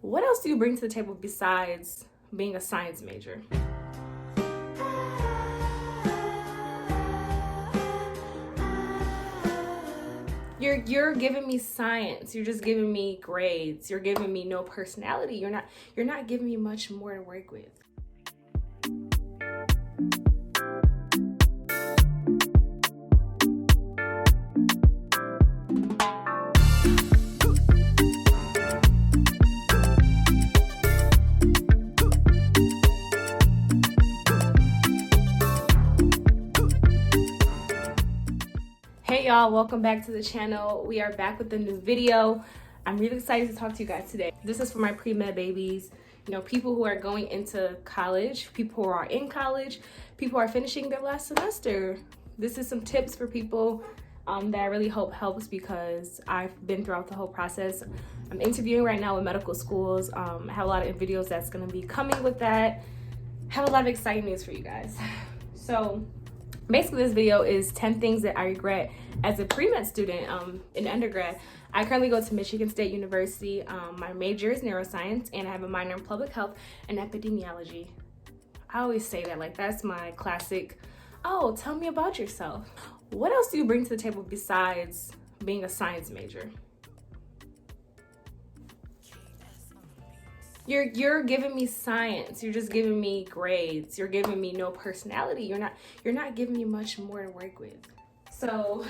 What else do you bring to the table besides being a science major? You're giving me science. You're just giving me grades. You're giving me no personality. You're not giving me much more to work with. Hey y'all, welcome back to the channel. We are back with a new video. I'm really excited to talk to you guys today. This is for my pre-med babies, people who are going into college, people who are in college, people who are finishing their last semester. This is some tips for people that I really hope helps because I've been throughout the whole process. I'm interviewing right now with medical schools. I have a lot of videos that's gonna be coming with that. I have a lot of exciting news for you guys. So basically this video is 10 things that I regret as a pre-med student in undergrad. I currently go to Michigan State University. My major is neuroscience and I have a minor in public health and epidemiology. I always say that, like, that's my classic, oh, tell me about yourself. What else do you bring to the table besides being a science major? You're giving me science. You're just giving me grades. You're giving me no personality. You're not giving me much more to work with. So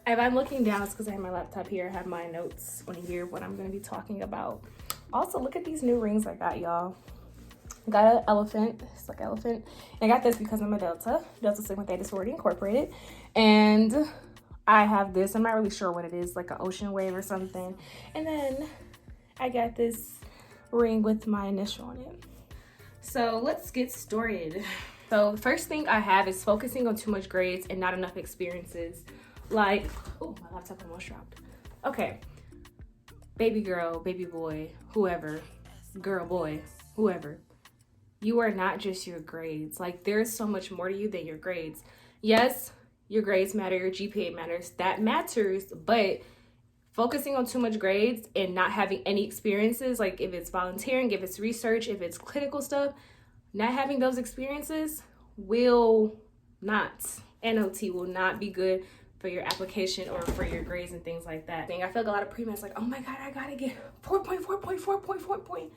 if I'm looking down, it's because I have my laptop here. I have my notes on here, what I'm going to be talking about. Also, look at these new rings I got, y'all. I got an elephant. It's like an elephant. And I got this because I'm a Delta Sigma Theta Sorority Incorporated. And I have this. I'm not really sure what it is, like an ocean wave or something. And then I got this ring with my initial on it. So let's get started. So the first thing I have is focusing on too much grades and not enough experiences. Like, oh, my laptop almost dropped. Okay, baby girl, baby boy, whoever, girl, boy, whoever. You are not just your grades. Like, there's so much more to you than your grades. Yes, your grades matter, your GPA matters, that matters, but focusing on too much grades and not having any experiences, like if it's volunteering, if it's research, if it's clinical stuff, not having those experiences will not be good for your application or for your grades and things like that. I feel like a lot of pre-meds like, oh my God, I gotta get 4.4 point.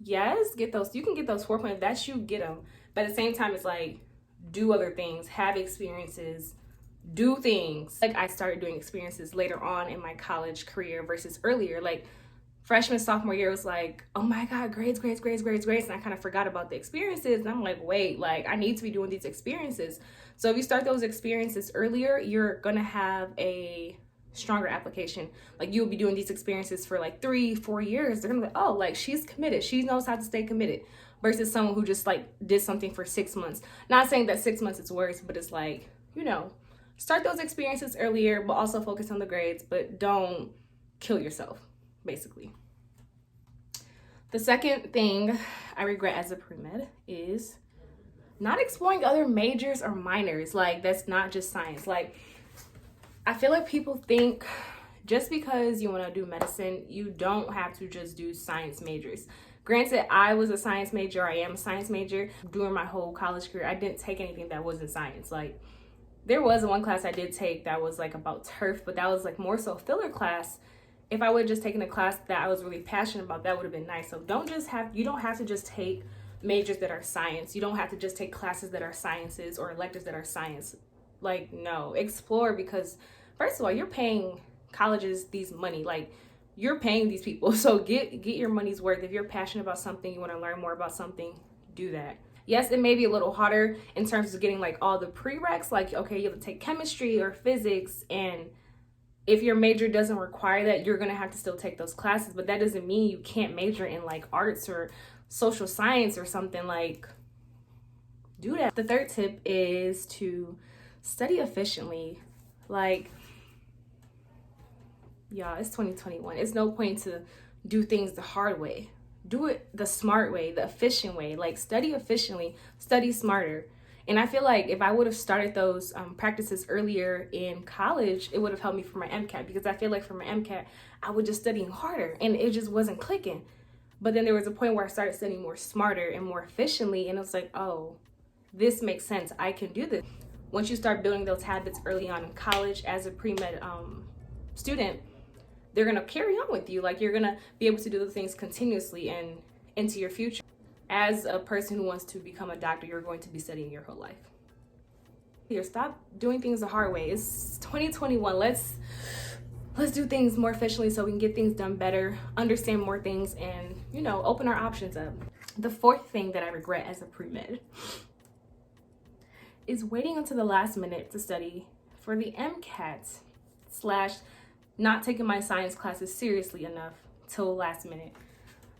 Yes, get those. You can get those 4 points. That's you, get them. But at the same time, it's like, do other things, have experiences, do things. Like, I started doing experiences later on in my college career versus earlier. Like, freshman, sophomore year was like, oh my God, grades. And I kind of forgot about the experiences. And I'm like, wait, like, I need to be doing these experiences. So if you start those experiences earlier, you're gonna have a stronger application. Like, you'll be doing these experiences for like 3-4 years. They're gonna be like, oh, like, she's committed. She knows how to stay committed. Versus someone who just like did something for 6 months. Not saying that 6 months is worse, but it's like, start those experiences earlier, but also focus on the grades, but don't kill yourself, basically. The second thing I regret as a pre-med is not exploring other majors or minors. Like, that's not just science. Like, I feel like people think just because you want to do medicine, you don't have to just do science majors. Granted, I was a science major. I am a science major. During my whole college career, I didn't take anything that wasn't science. Like, there was one class I did take that was like about turf, but that was like more so filler class. If I would have just taken a class that I was really passionate about, that would have been nice. So you don't have to just take majors that are science. You don't have to just take classes that are sciences or electives that are science. Like, no, explore, because first of all, you're paying colleges these money. Like, you're paying these people. So get your money's worth. If you're passionate about something, you want to learn more about something, do that. Yes, it may be a little harder in terms of getting like all the prereqs, like, okay, you have to take chemistry or physics, and if your major doesn't require that, you're gonna have to still take those classes, but that doesn't mean you can't major in like arts or social science or something. Like, do that. The third tip is to study efficiently. Like, y'all, it's 2021. It's no point to do things the hard way. Do it the smart way, the efficient way. Like, study efficiently, study smarter. And I feel like if I would have started those practices earlier in college, it would have helped me for my MCAT, because I feel like for my MCAT, I was just studying harder and it just wasn't clicking. But then there was a point where I started studying more smarter and more efficiently, and it was like, oh, this makes sense. I can do this. Once you start building those habits early on in college as a pre-med student, they're gonna carry on with you. Like, you're gonna be able to do the things continuously and into your future. As a person who wants to become a doctor, you're going to be studying your whole life. Here, stop doing things the hard way. It's 2021. Let's do things more efficiently so we can get things done better, understand more things, and, you know, open our options up. The fourth thing that I regret as a pre-med is waiting until the last minute to study for the MCAT / not taking my science classes seriously enough till last minute.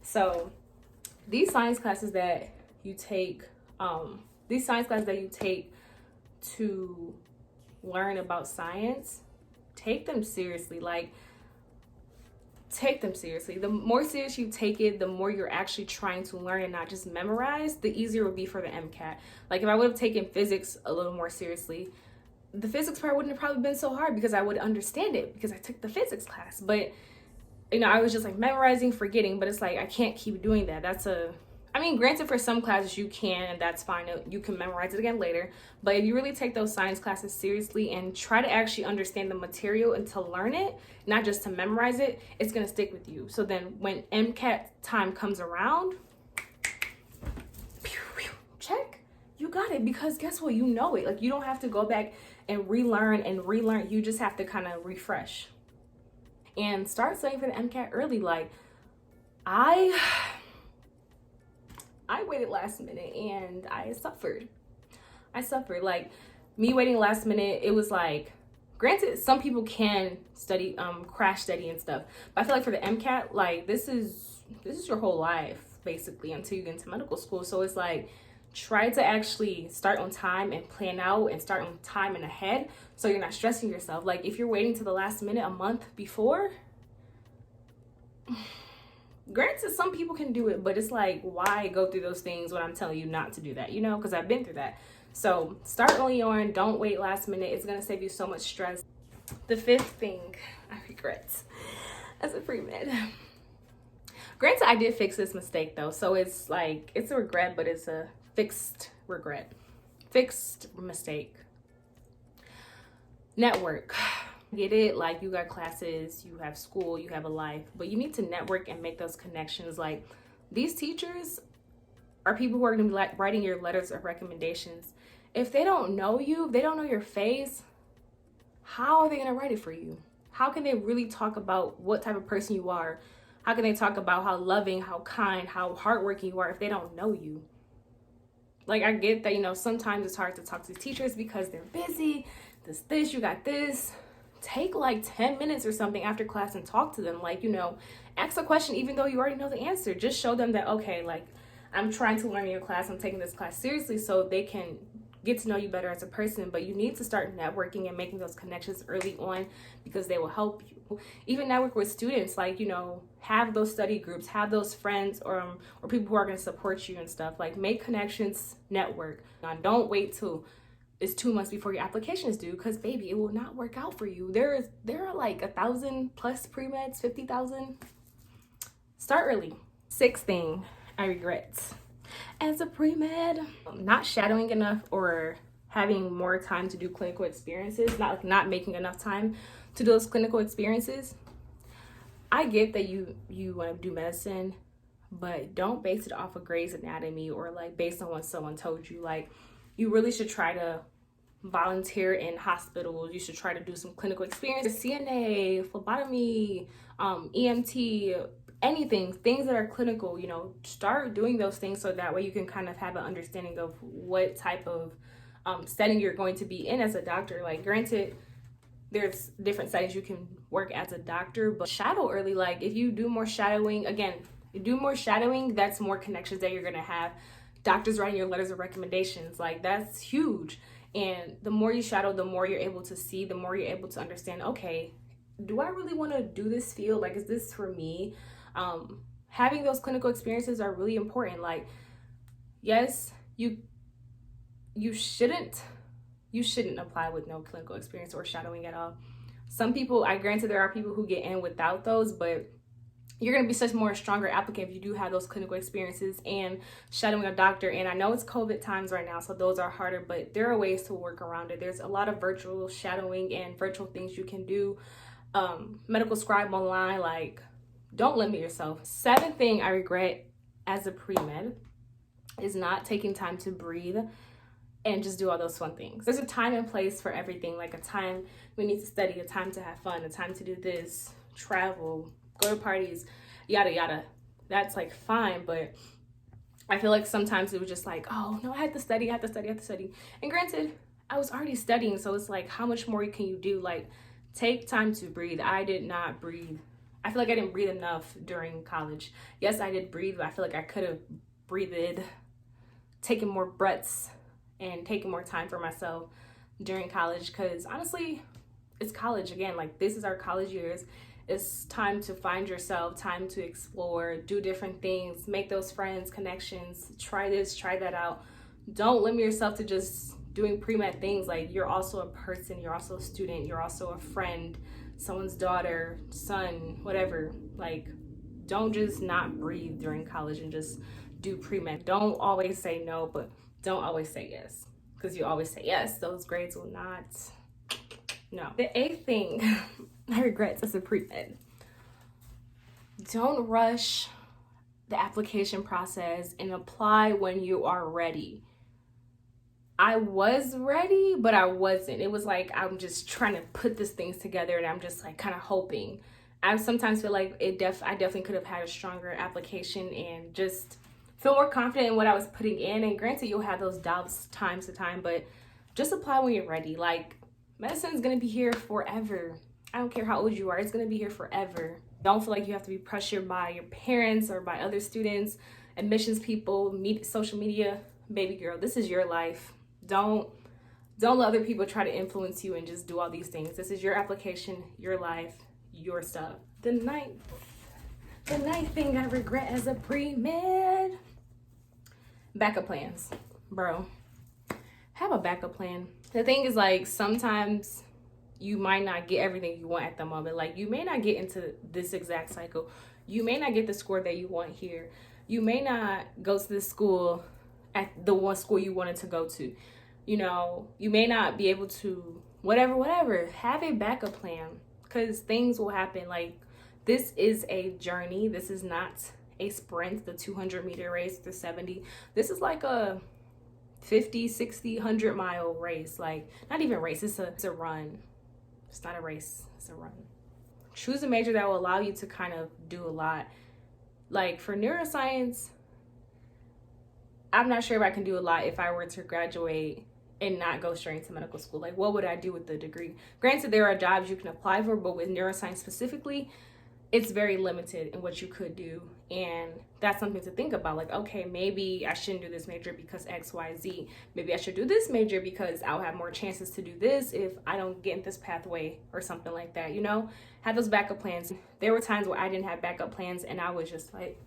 So these science classes that you take, to learn about science, take them seriously. Like, take them seriously. The more serious you take it, the more you're actually trying to learn and not just memorize, the easier it would be for the MCAT. Like, if I would have taken physics a little more seriously, the physics part wouldn't have probably been so hard because I would understand it because I took the physics class. But, you know, I was just like memorizing, forgetting, but it's like, I can't keep doing that. Granted, for some classes you can, and that's fine. You can memorize it again later. But if you really take those science classes seriously and try to actually understand the material and to learn it, not just to memorize it, it's going to stick with you. So then when MCAT time comes around, check, you got it. Because guess what? You know it. Like, you don't have to go back and relearn. You just have to kind of refresh. And start studying for the MCAT early. Like, I waited last minute and I suffered. Like, me waiting last minute, it was like, granted, some people can study, crash study and stuff, but I feel like for the MCAT, like, this is your whole life, basically, until you get into medical school. So it's like, try to actually start on time and plan out and start on time and ahead so you're not stressing yourself. Like, if you're waiting to the last minute a month before, granted, some people can do it, but it's like, why go through those things when I'm telling you not to do that, you know? Because I've been through that. So start early on. Don't wait last minute. It's going to save you so much stress. The fifth thing I regret as a pre-med. Granted, I did fix this mistake, though. So it's like, it's a regret, but it's a fixed regret. Fixed mistake. Network. Get it? Like, you got classes, you have school, you have a life, but you need to network and make those connections. Like, these teachers are people who are going to be like writing your letters of recommendations. If they don't know you, if they don't know your face, how are they going to write it for you? How can they really talk about what type of person you are? How can they talk about how loving, how kind, how hardworking you are if they don't know you? Like, I get that, you know, sometimes it's hard to talk to teachers because they're busy. You got this. Take like 10 minutes or something after class and talk to them. Like, you know, ask a question even though you already know the answer. Just show them that, okay, like, I'm trying to learn in your class. I'm taking this class seriously so they can get to know you better as a person. But you need to start networking and making those connections early on because they will help you. Even network with students, like, you know, have those study groups, have those friends or people who are going to support you and stuff. Like, make connections, network. Now, don't wait till it's 2 months before your application is due, because baby, it will not work out for you. There are like 1,000 plus pre-meds, 50,000. Start early. Sixth thing I regret as a pre-med, not shadowing enough or having more time to do clinical experiences, not making enough time to do those clinical experiences. I get that you want to do medicine, but don't base it off of Grey's Anatomy or like based on what someone told you. Like, you really should try to volunteer in hospitals. You should try to do some clinical experience, CNA, phlebotomy, EMT, anything, things that are clinical. You know, start doing those things so that way you can kind of have an understanding of what type of setting you're going to be in as a doctor. Like, granted, there's different settings you can work as a doctor, but shadow early. Like, if you do more shadowing, that's more connections that you're going to have. Doctors writing your letters of recommendations, like, that's huge. And the more you shadow, the more you're able to see, the more you're able to understand, okay, do I really want to do this field? Like, is this for me? Having those clinical experiences are really important. Like, yes, you shouldn't apply with no clinical experience or shadowing at all. Some people, granted there are people who get in without those, but you're going to be such more stronger applicant if you do have those clinical experiences and shadowing a doctor. And I know it's COVID times right now, so those are harder, but there are ways to work around it. There's a lot of virtual shadowing and virtual things you can do. Medical scribe online, like, don't limit yourself. 7th thing I regret as a pre-med is not taking time to breathe and just do all those fun things. There's a time and place for everything, like a time we need to study, a time to have fun, a time to do this, travel, go to parties, yada yada. That's like fine, but I feel like sometimes it was just like, oh no, I have to study. And granted, I was already studying, so it's like, how much more can you do? Like, take time to breathe. I did not breathe. I feel like I didn't breathe enough during college. Yes, I did breathe, but I feel like I could have breathed, taken more breaths, and taking more time for myself during college, because honestly, it's college again. Like, this is our college years. It's time to find yourself, time to explore, do different things, make those friends, connections, try this, try that out. Don't limit yourself to just doing pre-med things. Like, you're also a person, you're also a student, you're also a friend, someone's daughter, son, whatever. Like, don't just not breathe during college and just do pre-med. Don't always say no, but don't always say yes, because you always say yes, those grades will not. No. The 8th thing I regret as a pre-med: don't rush the application process and apply when you are ready. I was ready, but I wasn't. It was like, I'm just trying to put these things together and I'm just like kind of hoping. I sometimes feel like I definitely could have had a stronger application and just feel more confident in what I was putting in. And granted, you'll have those doubts time to time, but just apply when you're ready. Like, medicine is going to be here forever. I don't care how old you are, it's going to be here forever. Don't feel like you have to be pressured by your parents or by other students, admissions people, social media. Baby girl, this is your life. Don't let other people try to influence you and just do all these things. This is your application, your life, your stuff. The ninth thing I regret as a pre-med: backup plans. Bro, have a backup plan. The thing is, like, sometimes you might not get everything you want at the moment. Like, you may not get into this exact cycle. You may not get the score that you want here. You may not go to the school at the one school you wanted to go to. You know, you may not be able to, whatever. Have a backup plan, because things will happen. Like, this is a journey. This is not a sprint, the 200-meter race, the 70. This is like a 50, 60, 100-mile race. Like, not even race, it's a run. It's not a race, it's a run. Choose a major that will allow you to kind of do a lot. Like, for neuroscience, I'm not sure if I can do a lot if I were to graduate and not go straight into medical school. Like, what would I do with the degree? Granted, there are jobs you can apply for, but with neuroscience specifically, it's very limited in what you could do. And that's something to think about. Like, okay, maybe I shouldn't do this major because X, Y, Z. Maybe I should do this major because I'll have more chances to do this if I don't get in this pathway or something like that, you know? Have those backup plans. There were times where I didn't have backup plans and I was just like,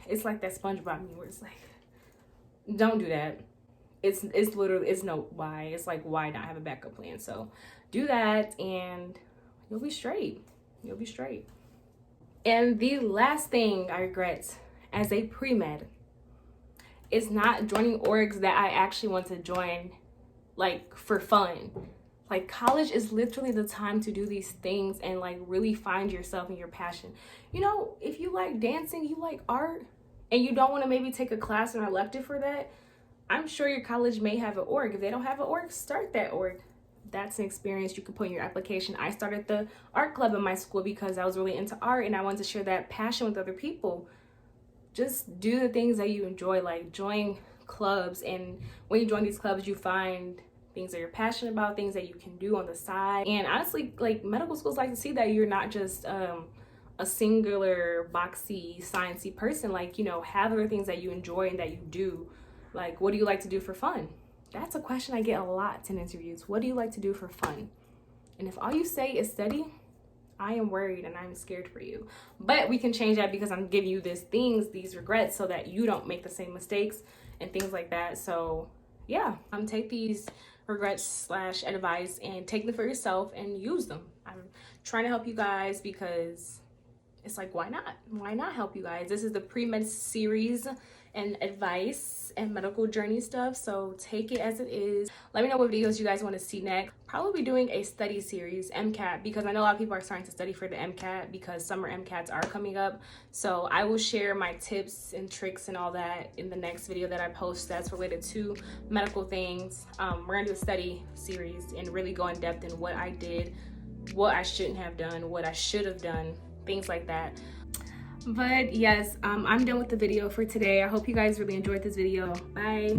it's like that SpongeBob meme where it's like, don't do that. It's literally, it's no why. It's like, why not have a backup plan? So do that and you'll be straight. You'll be straight. And the last thing I regret as a pre-med is not joining orgs that I actually want to join, like, for fun. Like, college is literally the time to do these things and, like, really find yourself and your passion. You know, if you like dancing, you like art, and you don't want to maybe take a class or an elective for that, I'm sure your college may have an org. If they don't have an org, start that org. That's an experience you can put in your application. I started the art club in my school because I was really into art and I wanted to share that passion with other people. Just do the things that you enjoy, like join clubs. And when you join these clubs, you find things that you're passionate about, things that you can do on the side. And honestly, like, medical schools like to see that you're not just a singular boxy, sciencey person. Like, you know, have other things that you enjoy and that you do. Like, what do you like to do for fun? That's a question I get a lot in interviews. What do you like to do for fun? And if all you say is study, I am worried and I'm scared for you. But we can change that because I'm giving you these regrets so that you don't make the same mistakes and things like that. So yeah, take these regrets / advice and take them for yourself and use them. I'm trying to help you guys because it's like, why not? Why not help you guys? This is the pre-med series and advice and medical journey stuff, so take it as it is. Let me know what videos you guys want to see next. Probably be doing a study series, MCAT, because I know a lot of people are starting to study for the MCAT because summer MCATs are coming up. So I will share my tips and tricks and all that in the next video that I post that's related to medical things. We're gonna do a study series and really go in depth in what I did, what I shouldn't have done, what I should have done, things like that. But yes, I'm done with the video for today. I hope you guys really enjoyed this video. Bye.